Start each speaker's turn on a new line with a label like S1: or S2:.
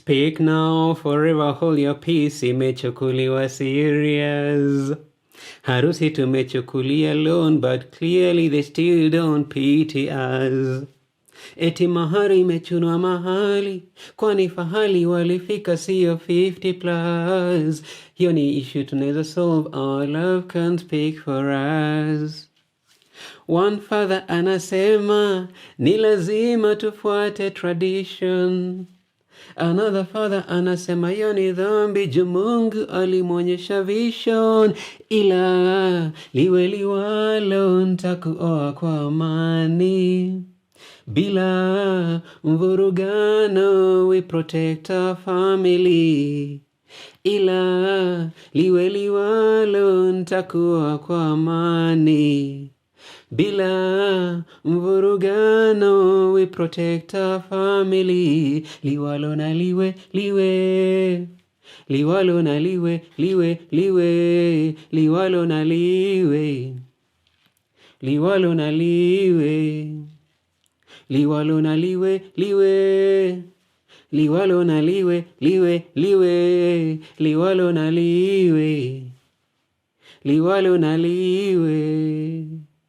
S1: Speak now, forever hold your peace, imechukuliwa serious. Harusi tumechukulia loan, but clearly they still don't pity us. Eti mahari imechunwa mahali, kwani fahali walifika sio 50 plus. Hiyo ni issue tunaweza solve, our love can speak for us. One father anasema, ni lazima tufuate tradition. Another father anasema hiyo ni dhambi, juu Mungu alimwonyesha vision. Ila liwe liwalo, nitakuoa kwa amani, bila mvurugano, we protect our family. Ila liwe liwalo, nitakuoa kwa amani, bila mvurugano, we protect our family. Liwalo na liwe, liwe. Liwalo na liwe, liwe, liwe. Liwalo na liwe. Liwalo na liwe. Liwalo na liwe, liwe. Liwalo na liwe, liwe, liwe. Liwalo na liwe. Liwalo na liwe.